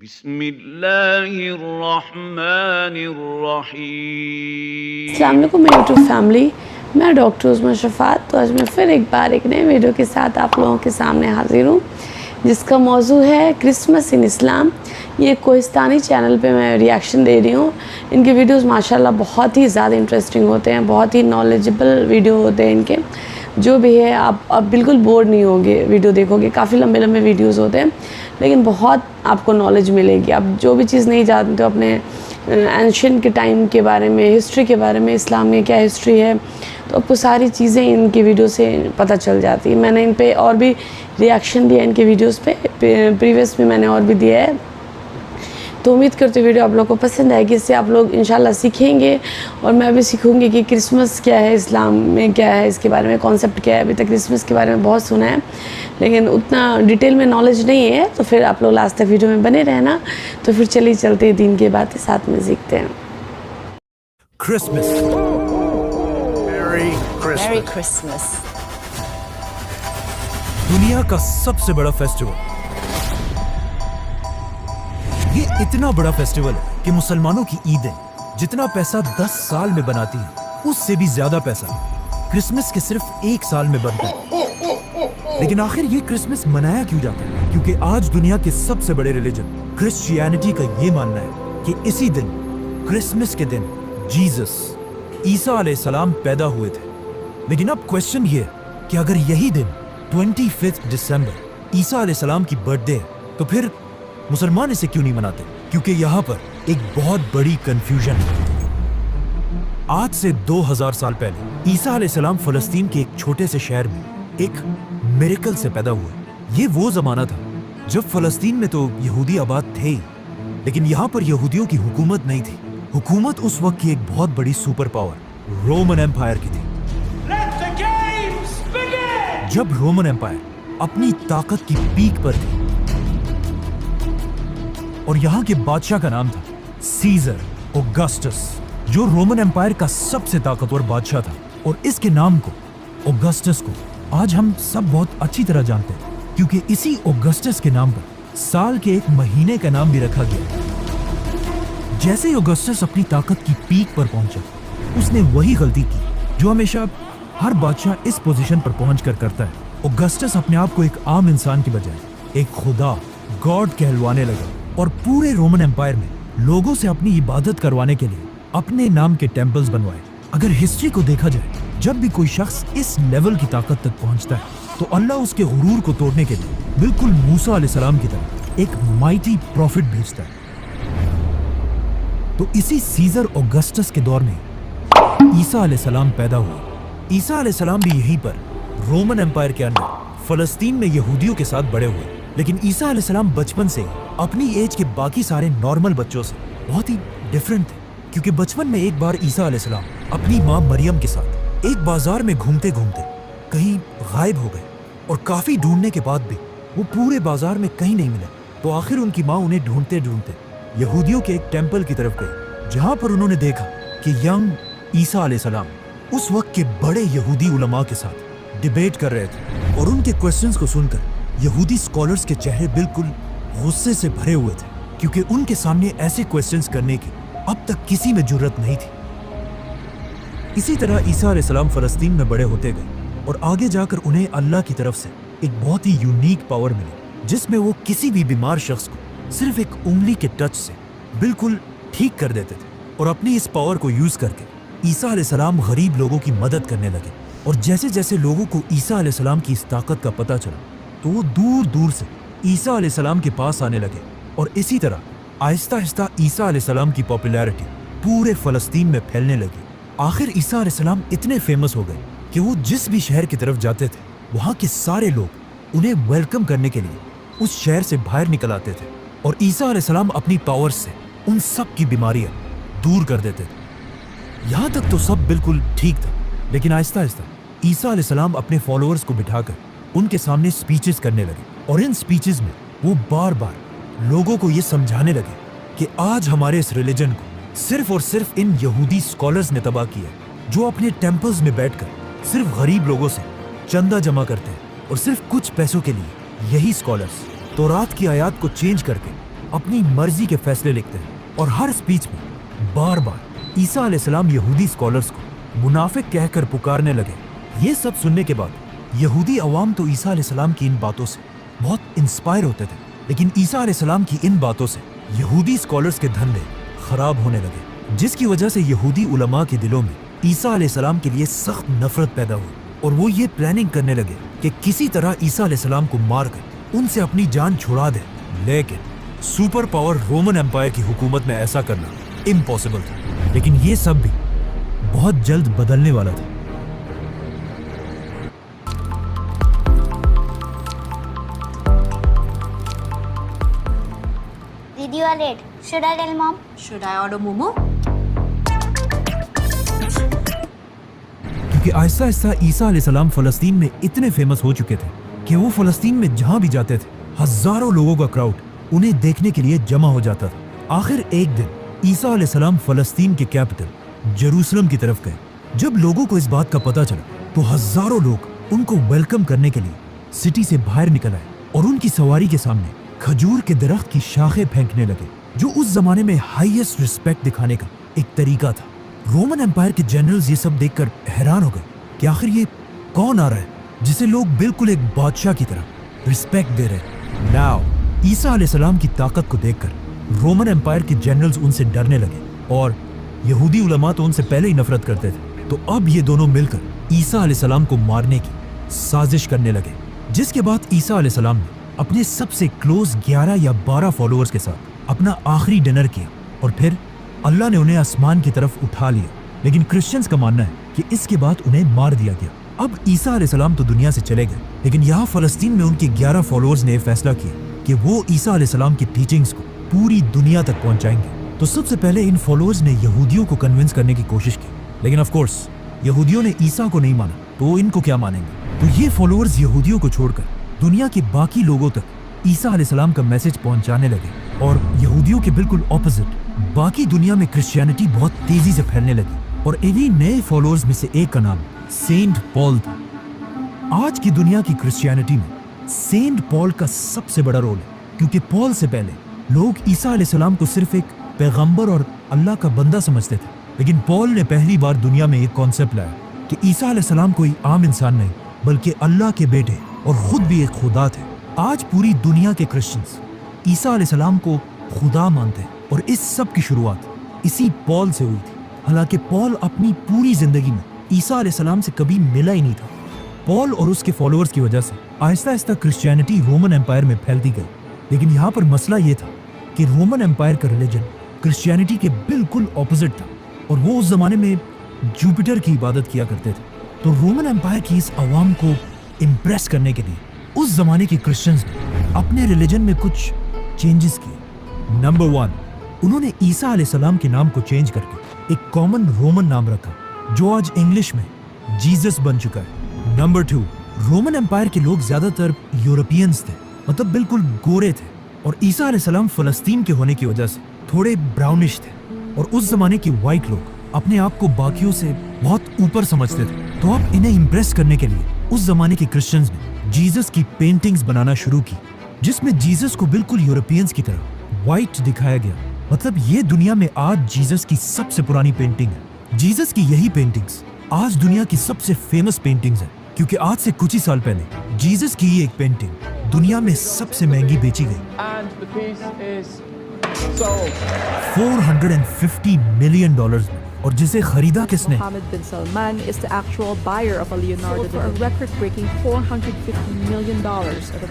بسم اللہ الرحمن الرحیم۔ السلام علیکم میری یوٹیوب فیملی، میں ڈاکٹر عظمیٰ شفاعت۔ تو آج میں پھر ایک بار ایک نئے ویڈیو کے ساتھ آپ لوگوں کے سامنے حاضر ہوں، جس کا موضوع ہے کرسمس ان اسلام۔ یہ کوہستانی چینل پہ میں ریاکشن دے رہی ہوں۔ ان کے ویڈیوز ماشاءاللہ بہت ہی زیادہ انٹرسٹنگ ہوتے ہیں، بہت ہی نالجبل ویڈیو ہوتے ہیں ان کے۔ جو بھی ہے آپ بالکل بور نہیں ہوگے ویڈیو دیکھو گے۔ کافی لمبے لمبے ویڈیوز ہوتے ہیں لیکن بہت آپ کو نالج ملے گی۔ آپ جو بھی چیز نہیں جانتے ہو اپنے اینشینٹ کے ٹائم کے بارے میں، ہسٹری کے بارے میں، اسلام میں کیا ہسٹری ہے، تو آپ کو ساری چیزیں ان کی ویڈیو سے پتہ چل جاتی ہیں۔ میں نے ان پہ اور بھی ریاکشن دیا ان کے ویڈیوز پہ، پریویس میں نے اور بھی دیا ہے۔ تو امید کرتے ویڈیو آپ لوگوں کو پسند آئے گی، اس سے آپ لوگ انشاءاللہ سیکھیں گے اور میں بھی سیکھوں گی کہ کرسمس کیا ہے، اسلام میں کیا ہے، اس کے بارے میں کانسیپٹ کیا ہے۔ ابھی تک کرسمس کے بارے میں بہت سنا ہے لیکن اتنا ڈیٹیل میں نالج نہیں ہے، تو پھر آپ لوگ لاسٹ تک ویڈیو میں بنے رہنا۔ تو پھر چلیے چلتے ہیں، دین کی باتیں ساتھ میں سیکھتے ہیں۔ Christmas. Merry Christmas. Merry Christmas. دنیا کا سب سے بڑا فیسٹیول۔ یہ اتنا بڑا فیسٹیول ہے کہ مسلمانوں کی عیدیں جتنا پیسہ 10 سال میں بناتی ہیں، اس سے بھی زیادہ پیسہ کرسمس کے صرف 1 سال میں بنتا ہے۔ لیکن آخر یہ کرسمس منایا کیوں جاتا ہے؟ کیونکہ آج دنیا کے سب سے بڑے ریلیجن کرسچینٹی کا یہ ماننا ہے کہ اسی دن، کرسمس کے دن، جیزس عیسیٰ علیہ السلام پیدا ہوئے تھے۔ لیکن اب کوشچن یہ ہے کہ اگر یہی دن 25 دسمبر عیسیٰ علیہ السلام کی برتھ ڈے ہے تو پھر مسلمان اسے کیوں نہیں مناتے؟ کیونکہ یہاں پر ایک بہت بڑی کنفیوژن ہے۔ آج سے 2000 سال پہلے عیسیٰ علیہ السلام فلسطین کے ایک چھوٹے سے شہر میں ایک میریکل سے پیدا ہوئے۔ یہ وہ زمانہ تھا جب فلسطین میں تو یہودی آباد تھے ہی، لیکن یہاں پر یہودیوں کی حکومت نہیں تھی۔ حکومت اس وقت کی ایک بہت بڑی سپر پاور رومن ایمپائر کی تھی۔ جب رومن ایمپائر اپنی طاقت کی پیک پر تھی اور یہاں کے بادشاہ کا نام تھا سیزر اوگسٹس، جو رومن ایمپائر کا سب سے طاقتور بادشاہ تھا، اور اس کے نام کو، اوگسٹس کو، آج ہم سب بہت اچھی طرح جانتے ہیں کیونکہ اسی اوگسٹس کے نام پر سال کے ایک مہینے کا نام بھی رکھا گیا۔ جیسے ہی اوگسٹس اپنی طاقت کی پیک پر پہنچا، اس نے وہی غلطی کی جو ہمیشہ ہر بادشاہ اس پوزیشن پر پہنچ کر کرتا ہے۔ اوگسٹس اپنے آپ کو ایک عام انسان کی بجائے ایک خدا، گاڈ کہلوانے لگا، اور پورے رومن ایمپائر میں لوگوں سے اپنی عبادت کروانے کے لیے اپنے نام کے ٹیمپلز بنوائے۔ اگر ہسٹری کو دیکھا جائے، جب بھی کوئی شخص اس لیول کی طاقت تک پہنچتا ہے تو اللہ اس کے غرور کو توڑنے کے لیے بالکل موسیٰ علیہ السلام کی طرح ایک مائٹی پروفٹ بھیجتا ہے۔ تو اسی سیزر اوگسٹس کے دور میں عیسیٰ علیہ السلام پیدا ہوا۔ عیسیٰ علیہ السلام بھی یہیں پر رومن ایمپائر کے اندر فلسطین میں یہودیوں کے ساتھ بڑے ہوئے، لیکن عیسیٰ علیہ السلام بچپن سے اپنی ایج کے باقی سارے نارمل بچوں سے بہت ہی ڈیفرنٹ تھے، کیونکہ بچپن میں ایک بار عیسیٰ علیہ السلام اپنی ماں مریم کے ساتھ ایک بازار میں گھومتے گھومتے کہیں غائب ہو گئے، اور کافی ڈھونڈنے کے بعد بھی وہ پورے بازار میں کہیں نہیں ملے۔ تو آخر ان کی ماں انہیں ڈھونڈتے ڈھونڈتے یہودیوں کے ایک ٹیمپل کی طرف گئے، جہاں پر انہوں نے دیکھا کہ ینگ عیسیٰ علیہ السلام اس وقت کے بڑے یہودی علماء کے ساتھ ڈیبیٹ کر رہے تھے، اور ان کے کوسچنز کو سن کر یہودی سکولرز کے چہرے بالکل غصے سے بھرے ہوئے تھے، کیونکہ ان کے سامنے ایسے کوسچنز کرنے کی اب تک کسی میں جرت نہیں تھی۔ اسی طرح عیسیٰ علیہ السلام فلسطین میں بڑے ہوتے گئے، اور آگے جا کر انہیں اللہ کی طرف سے ایک بہت ہی یونیک پاور ملی، جس میں وہ کسی بھی بیمار شخص کو صرف ایک انگلی کے ٹچ سے بالکل ٹھیک کر دیتے تھے۔ اور اپنی اس پاور کو یوز کر کے عیسیٰ علیہ السلام غریب لوگوں کی مدد کرنے لگے، اور جیسے جیسے لوگوں کو عیسیٰ علیہ السلام کی اس طاقت کا پتہ چلا تو وہ دور دور سے عیسیٰ علیہ السلام کے پاس آنے لگے، اور اسی طرح آہستہ آہستہ عیسیٰ علیہ السلام کی پاپولیرٹی پورے فلسطین میں پھیلنے لگی۔ آخر عیسیٰ علیہ السلام اتنے فیمس ہو گئے کہ وہ جس بھی شہر کی طرف جاتے تھے، وہاں کے سارے لوگ انہیں ویلکم کرنے کے لیے اس شہر سے باہر نکل آتے تھے، اور عیسیٰ علیہ السلام اپنی پاور سے ان سب کی بیماریاں دور کر دیتے تھے۔ یہاں تک تو سب بالکل ٹھیک تھا، لیکن آہستہ آہستہ عیسیٰ علیہ السلام اپنے فالوورز کو بٹھا کر ان کے سامنے سپیچز کرنے لگے، اور ان سپیچز میں وہ بار بار لوگوں کو یہ سمجھانے لگے کہ آج ہمارے اس ریلیجن کو صرف اور صرف ان یہودی سکولرز نے تباہ کیا ہے، جو اپنے ٹیمپلز میں بیٹھ کر صرف غریب لوگوں سے چندہ جمع کرتے ہیں، اور صرف کچھ پیسوں کے لیے یہی سکولرز تورات کی آیات کو چینج کر کے अपनी मर्जी के फैसले लिखते हैं और हर स्पीच में बार बार ईसा अलैहिस्सलाम यहूदी स्कॉलर्स को मुनाफिक कहकर पुकारने लगे। ये सब सुनने के बाद यहूदी अवाम तो ईसा अलैहिस्सलाम की इन बातों से बहुत इंस्पायर होते थे, लेकिन ईसा अलैहिस्सलाम की इन बातों से यहूदी स्कॉलर्स के धंधे खराब होने लगे, जिसकी वजह से यहूदी उलमा के दिलों में ईसा अलैहिस्सलाम के लिए सख्त नफरत पैदा हुई और वो ये प्लानिंग करने लगे कि किसी तरह ईसा अलैहिस्सलाम को मारकर उनसे अपनी जान छुड़ा दे। लेकिन सुपर पावर रोमन एम्पायर की हुकूमत में ऐसा करना इम्पॉसिबल था, लेकिन ये सब भी बहुत जल्द बदलने वाला था। Did you are late. Should I tell mom? Should I order momo? क्योंकि आहिस्ता आहिस्ता ईसा अलैहिस्सलाम फलस्तीन में इतने फेमस हो चुके थे कि वो फलस्तीन में जहां भी जाते थे हजारों लोगों का क्राउड उन्हें देखने के लिए जमा हो जाता था। आखिर एक दिन ईसा अलैहिस्सलाम फलस्तीन के कैपिटल जेरूसलम की तरफ गए। जब लोगों को इस बात का पता चला तो हजारों लोग उनको वेलकम करने के लिए सिटी से बाहर निकल आए और उनकी सवारी के सामने खजूर के दरख्त की शाखें फेंकने लगे, जो उस जमाने में हाईएस्ट रिस्पेक्ट दिखाने का एक तरीका था। रोमन एम्पायर के जनरल्स ये सब देखकर हैरान हो गए कि आखिर ये कौन आ रहा है जिसे लोग बिल्कुल एक बादशाह की तरह रिस्पेक्ट दे रहे हैं। नाउ ईसा अलैहिस्सलाम की ताकत को देखकर रोमन एम्पायर के जनरल्स उनसे डरने लगे और यहूदी उलमा तो उनसे पहले ही नफरत करते थे। तो अब ये दोनों मिलकर ईसा अलैहिस्सलाम को मारने की साजिश करने लगे, जिसके बाद ईसा अलैहिस्सलाम ने अपने सबसे क्लोज 11 या 12 फॉलोअर्स के साथ अपना आखिरी डिनर किया और फिर अल्लाह ने उन्हें आसमान की तरफ उठा लिया। लेकिन क्रिश्चियंस का मानना है कि इसके बाद उन्हें मार दिया गया। अब ईसा अलैहिस्सलाम तो दुनिया से चले गए, लेकिन यहाँ फलस्तीन में उनके 11 फॉलोअर्स ने फैसला किया कि वो ईसा अलैहिस्सलाम की टीचिंग्स को पूरी दुनिया तक पहुंचाएंगे। तो सबसे पहले इन फॉलोअर्स ने यहूदियों को कन्विंस करने की कोशिश की, लेकिन ऑफ कोर्स यहूदियों ने ईसा को नहीं माना, तो इनको क्या मानेंगे। तो ये फॉलोअर्स यहूदियों को छोड़कर दुनिया के बाकी लोगों तक ईसा अलैहिस्सलाम का मैसेज पहुंचाने लगे और यहूदियों के बिल्कुल ऑपोजिट बाकी दुनिया में क्रिश्चियनिटी बहुत तेजी से फैलने लगी और इन्हीं नए फॉलोअर्स में से एक का नाम सेंट पॉल था। आज की दुनिया की क्रिश्चियनिटी में सेंट पॉल का सबसे बड़ा रोल है, क्योंकि पॉल से पहले लोग ईसा अलैहिस्सलाम को सिर्फ एक पैगंबर और अल्लाह का बंदा समझते थे, लेकिन पॉल ने पहली बार दुनिया में एक कॉन्सेप्ट लाया कि ईसा अलैहिस्सलाम कोई आम इंसान नहीं बल्कि अल्लाह के बेटे और खुद भी एक खुदा थे। आज पूरी दुनिया के क्रिश्चियंस ईसा अलैहिस्सलाम को खुदा मानते हैं और इस सब की शुरुआत इसी पॉल से हुई थी। हालांकि पॉल अपनी पूरी जिंदगी में ईसा अलैहिस्सलाम से कभी मिला ही नहीं था। पॉल और उसके फॉलोअर्स की वजह से Aahista Aahista Christianity Roman empire में फैलती गई, लेकिन यहाँ पर मसला ये था कि रोमन एम्पायर का रिलीजन क्रिश्चियनिटी के बिल्कुल ऑपोजिट था और वो उस जमाने में जुपिटर की इबादत किया करते थे। तो रोमन एम्पायर की इस अवाम को इम्प्रेस करने के लिए उस जमाने के क्रिश्चियंस ने अपने रिलीजन में कुछ चेंजेस किए। नंबर 1, उन्होंने ईसा अलैहिस्सलाम के नाम को चेंज करके एक कॉमन रोमन नाम रखा, जो आज इंग्लिश में जीसस बन चुका है। नंबर 2, रोमन एम्पायर के लोग ज्यादातर यूरोपियंस थे, मतलब बिल्कुल गोरे थे, और ईसा अलैहिस्सलाम फलस्तीन के होने की वजह से थोड़े ब्राउनिश थे और उस जमाने के वाइट लोग अपने आप को बाकियों से बहुत ऊपर समझते थे। तो अब इन्हें इम्प्रेस करने के लिए उस जमाने के क्रिश्चियंस ने जीसस की पेंटिंग्स बनाना शुरू की, जिसमें जीसस को बिल्कुल यूरोपियंस की तरह वाइट दिखाया गया। मतलब ये दुनिया में आज जीसस की सबसे पुरानी पेंटिंग है। जीसस की यही पेंटिंग्स आज दुनिया की सबसे फेमस पेंटिंग्स है, क्योंकि आज से कुछ ही साल पहले जीसस की ही एक पेंटिंग दुनिया में सबसे महंगी बेची गई। $450 मिलियन में, और जिसे खरीदा किसने? Mohammed bin Salman is the actual buyer of a Leonardo for a record-breaking $450 million.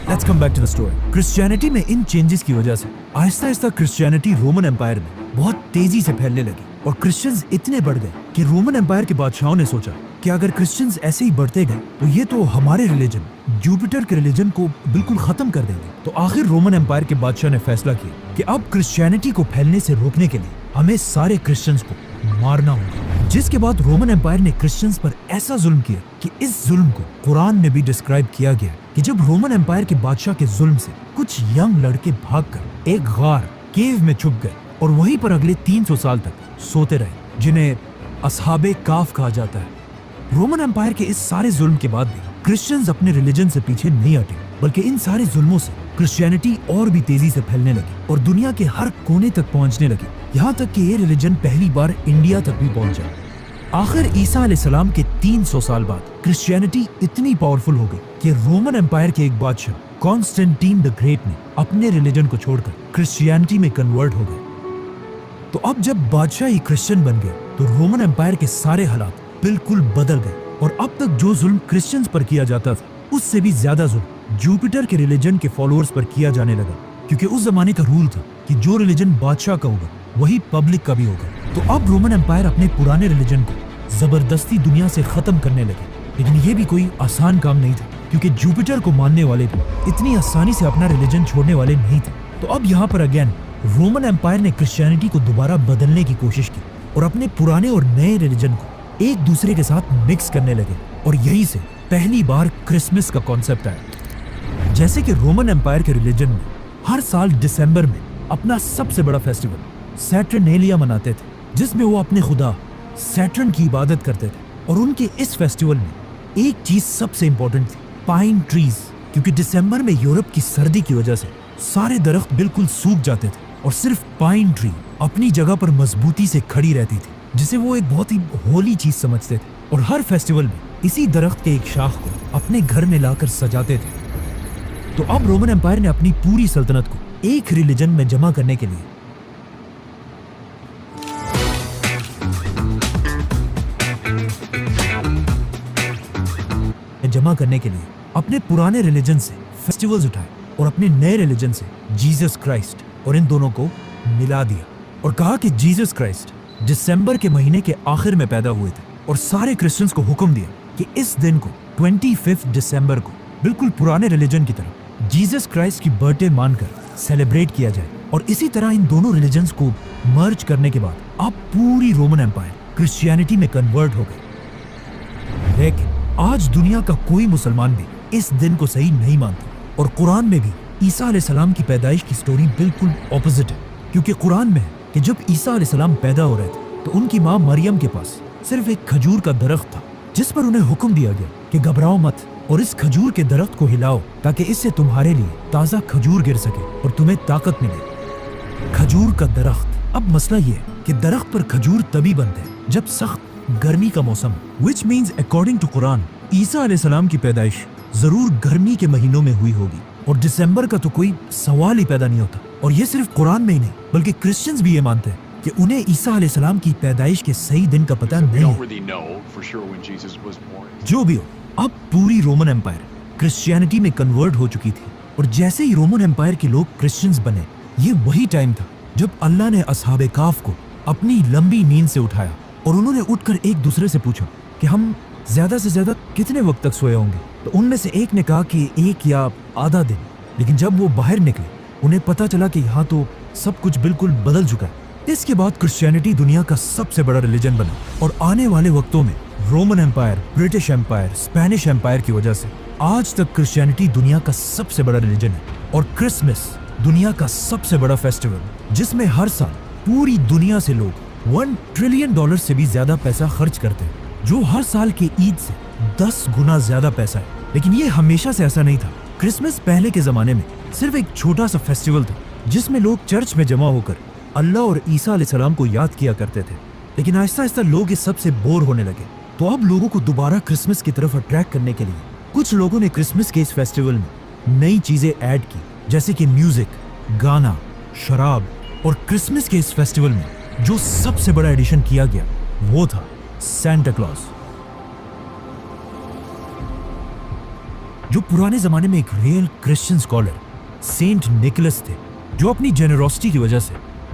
Let's come back to the story. Christianity में इन चेंजेस की वजह से Aahista Aahista Christianity Roman empire में बहुत तेजी से फैलने लगी और क्रिश्चियंस इतने बढ़ गए कि रोमन एम्पायर के बादशाहों ने सोचा कि अगर क्रिश्चियंस ऐसे ही बढ़ते गए तो ये तो हमारे रिलीजन जुपिटर के रिलीजन को बिल्कुल खत्म कर देंगे। तो आखिर रोमन एम्पायर के बादशाह ने फैसला किया कि अब क्रिश्चियनिटी को फैलने से रोकने के लिए हमें सारे क्रिश्चियंस को मारना होगा। जिसके बाद रोमन एम्पायर ने क्रिश्चियंस पर ऐसा जुल्म किया कि इस जुल्म को कुरान में भी डिस्क्राइब किया गया कि जब रोमन एम्पायर के बादशाह के जुल्म से कुछ यंग लड़के भागकर एक गार केव में छुप गए और वहीं पर अगले 300 साल तक सोते रहे, जिन्हें असहाबे काफ कहा जाता है। रोमन एम्पायर के इस सारे जुल्म के बाद भी क्रिश्चियंस अपने रिलीजन से पीछे नहीं हटे, बल्कि इन सारे जुल्मों से क्रिश्चियनिटी और भी तेजी से फैलने लगी और दुनिया के हर कोने तक पहुंचने लगी, यहाँ तक कि ये रिलीजन पहली बार इंडिया तक भी पहुंचा। आखिर ईसा अलैहिस्सलाम के 300 साल बाद क्रिश्चियनिटी इतनी पावरफुल हो गई कि रोमन एम्पायर के एक बादशाह कॉन्स्टेंटीन द ग्रेट ने अपने रिलीजन को छोड़कर क्रिश्चियनिटी में कन्वर्ट हो गए। तो अब जब बादशाह ही क्रिश्चियन बन गए तो रोमन एम्पायर के सारे हालात बिल्कुल बदल गए और अब तक जो जुल्म क्रिश्चियंस पर किया जाता था उससे भी ज्यादा जुल्म जुपिटर के रिलीजन के फॉलोअर्स पर किया जाने लगा, क्योंकि उस जमाने का रूल था कि जो रिलीजन बादशाह का होगा वही पब्लिक का भी होगा। तो अब रोमन एम्पायर अपने पुराने रिलीजन को जबरदस्ती दुनिया से खत्म करने लगे, लेकिन ये भी कोई आसान काम नहीं था, क्योंकि जुपिटर को मानने वाले भी इतनी आसानी से अपना रिलीजन छोड़ने वाले नहीं थे। तो अब यहाँ पर अगेन रोमन एम्पायर ने क्रिश्चियनिटी को दोबारा बदलने की कोशिश की और अपने पुराने और नए रिलीजन को एक दूसरे के साथ मिक्स करने लगे, और यहीं से पहली बार क्रिसमस का कॉन्सेप्ट आया। जैसे कि रोमन एम्पायर के रिलीजन में हर साल दिसंबर में अपना सबसे बड़ा फेस्टिवल सैटर्नेलिया मनाते थे, जिसमें वो अपने खुदा सैटर्न की इबादत करते थे। और उनके इस फेस्टिवल में एक चीज सबसे इंपॉर्टेंट थी, पाइन ट्रीज, क्योंकि दिसंबर में यूरोप की सर्दी की वजह से सारे दरख्त बिल्कुल सूख जाते थे और सिर्फ पाइन ट्री अपनी जगह पर मजबूती से खड़ी रहती थी, जिसे वो एक बहुत ही होली चीज समझते थे। और हर फेस्टिवल में इसी दरख्त के एक शाख को अपने घर में लाकर सजाते थे। तो अब रोमन एम्पायर ने अपनी पूरी सल्तनत को एक रिलीजन में जमा करने के लिए अपने पुराने रिलीजन से फेस्टिवल्स उठाए और अपने नए रिलीजन से जीसस क्राइस्ट और इन दोनों को मिला दिया और कहा कि जीसस क्राइस्ट दिसंबर के महीने के आखिर में पैदा हुए थे, और सारे क्रिश्चियंस को हुक्म दिया कि इस दिन को 25 दिसंबर को बिल्कुल पुराने रिलीजन की तरह जीसस क्राइस्ट की बर्थडे मानकर सेलिब्रेट किया जाए। और इसी तरह इन दोनों रिलीजन्स को मर्ज करने के बाद अब पूरी रोमन एम्पायर क्रिश्चियनिटी में कन्वर्ट हो गई। लेकिन आज दुनिया का कोई मुसलमान भी इस दिन को सही नहीं मानता, और कुरान में भी ईसा अलैहिस्सलाम की पैदाइश की स्टोरी बिल्कुल ऑपोजिट है, क्योंकि कुरान में है कि जब ईसा अलैहिस्सलाम पैदा हो रहे थे तो उनकी माँ मरियम के पास सिर्फ एक खजूर का दरख्त था, जिस पर उन्हें हुक्म दिया गया कि घबराओ मत और इस खजूर के दरख्त को हिलाओ ताकि इससे तुम्हारे लिए ताज़ा खजूर गिर सके और तुम्हें ताकत मिले। खजूर का दरख्त। अब मसला ये है कि दरख्त पर खजूर तभी बनते हैं जब सख्त गर्मी का मौसम, which means according to Quran ईसा अलैहिस्सलाम की पैदाइश जरूर गर्मी के महीनों में हुई होगी, और दिसंबर का तो कोई सवाल ही पैदा नहीं होता। और ये सिर्फ कुरान में ही नहीं बल्कि क्रिश्चियंस भी ये मानते हैं कि उन्हें ईसा अलैहिस्सलाम की पैदाइश के सही दिन का पता नहीं है। जो भी हो, अब पूरी रोमन एम्पायर क्रिश्चियनिटी में कन्वर्ट हो चुकी थी, और जैसे ही रोमन एम्पायर के लोग क्रिश्चियंस बने, ये वही टाइम था जब अल्लाह ने असहाबे काफ को अपनी लंबी नींद से उठाया और उन्होंने उठकर एक दूसरे से पूछा कि हम ज्यादा से ज्यादा कितने वक्त तक सोए होंगे। तो उनमें से एक ने कहा कि 1 या आधा दिन। लेकिन जब वो बाहर निकले उन्हें पता चला कि यहाँ तो सब कुछ बिल्कुल बदल चुका है। इसके बाद क्रिश्चियनिटी दुनिया का सबसे बड़ा रिलीजन बना, और आने वाले वक्तों में Roman Empire, British Empire, Spanish Empire की वजह से आज तक क्रिश्चियनिटी दुनिया का सबसे बड़ा रिलीजन है। और क्रिसमस दुनिया का सबसे बड़ा फेस्टिवल, जिसमें हर साल पूरी दुनिया से लोग $1 ट्रिलियन से भी ज्यादा पैसा खर्च करते हैं, जो हर साल के ईद से 10 गुना ज्यादा पैसा है। लेकिन ये हमेशा से ऐसा नहीं था। क्रिसमस पहले के जमाने में सिर्फ एक छोटा सा फेस्टिवल था जिसमें लोग चर्च में जमा होकर अल्लाह और ईसा अलैहिस्सलाम को याद किया करते थे। लेकिन आहिस्ता आहिस्ता लोग इस सब से बोर होने लगे, तो अब लोगों को दोबारा क्रिसमस की तरफ अट्रैक्ट करने के लिए कुछ लोगों ने क्रिसमस के इस फेस्टिवल में नई चीजें ऐड की, जैसे कि म्यूजिक, गाना, शराब। और क्रिसमस के इस फेस्टिवल में जो सबसे बड़ा एडिशन किया गया वो था सैंटा क्लॉज, जो पुराने जमाने में एक real Christian scholar saint Nicholas थे, जो अपनी जेनरोसिटी की वजह से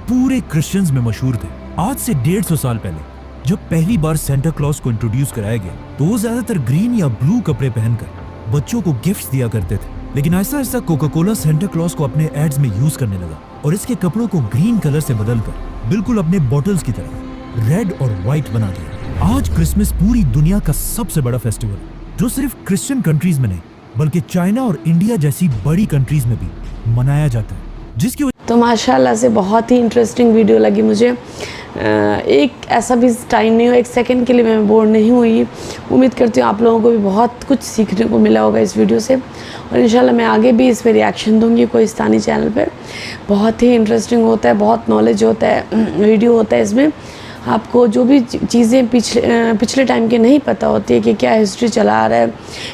पूरे क्रिश्चियंस में मशहूर थे। आज से 150 साल पहले जब पहली बार सैंटा क्लॉज को इंट्रोड्यूस कराया गया तो वो ज्यादातर ग्रीन या ब्लू कपड़े पहनकर बच्चों को गिफ्ट्स दिया करते थे। लेकिन ऐसा ऐसा कोका कोला सैंटा क्लॉज को अपने एड्स में यूज करने लगा और इसके कपड़ों को ग्रीन कलर से बदलकर बिल्कुल अपने बॉटल्स की तरह रेड और व्हाइट बना दिया। आज क्रिसमस पूरी दुनिया का सबसे बड़ा फेस्टिवल, जो सिर्फ क्रिश्चियन कंट्रीज में नहीं बल्कि चाइना और इंडिया जैसी बड़ी कंट्रीज में भी मनाया जाता है, जिसकी तो माशाल्लाह से बहुत ही इंटरेस्टिंग वीडियो लगी मुझे। एक ऐसा भी टाइम नहीं हो, एक सेकंड के लिए मैं बोर नहीं हुई। उम्मीद करती हूँ आप लोगों को भी बहुत कुछ सीखने को मिला होगा इस वीडियो से, और इंशाल्लाह मैं आगे भी इस पर रिएक्शन दूँगी कोहिस्तानी चैनल पे। बहुत ही इंटरेस्टिंग होता है, बहुत नॉलेज होता है, वीडियो होता है इसमें। आपको जो भी चीज़ें पिछले टाइम की नहीं पता होती है कि क्या हिस्ट्री चला आ रहा है,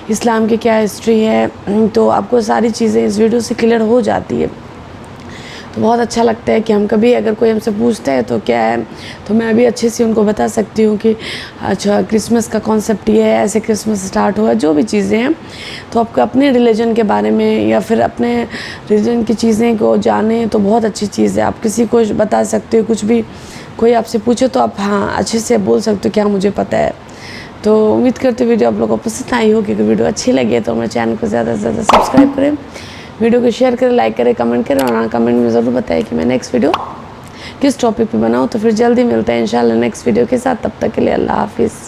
इस्लाम की क्या हिस्ट्री है, तो आपको सारी चीज़ें इस वीडियो से क्लियर हो जाती है। तो बहुत अच्छा लगता है कि हम कभी अगर कोई हमसे पूछता है तो क्या है, तो मैं अभी अच्छे से उनको बता सकती हूँ कि अच्छा क्रिसमस का कॉन्सेप्ट ये है, ऐसे क्रिसमस स्टार्ट हुआ, जो भी चीज़ें हैं। तो आपको अपने रिलीजन के बारे में या फिर अपने रिलीजन की चीज़ें को जानें तो बहुत अच्छी चीज़ है। आप किसी को बता सकते हो, कुछ भी कोई आपसे पूछे तो आप हाँ अच्छे से बोल सकते हो क्या मुझे पता है। तो उम्मीद करते हो वीडियो आप लोगों को पसंद आई होगी। अगर वीडियो अच्छी लगी तो मेरे चैनल को ज़्यादा से ज़्यादा सब्सक्राइब करें, वीडियो को शेयर करें, लाइक करें, कमेंट करें, और हाँ कमेंट में ज़रूर बताएं कि मैं नेक्स्ट वीडियो किस टॉपिक पे बनाऊँ। तो फिर जल्दी मिलते हैं इंशाल्लाह नेक्स्ट वीडियो के साथ। तब तक के लिए अल्लाह हाफिज़।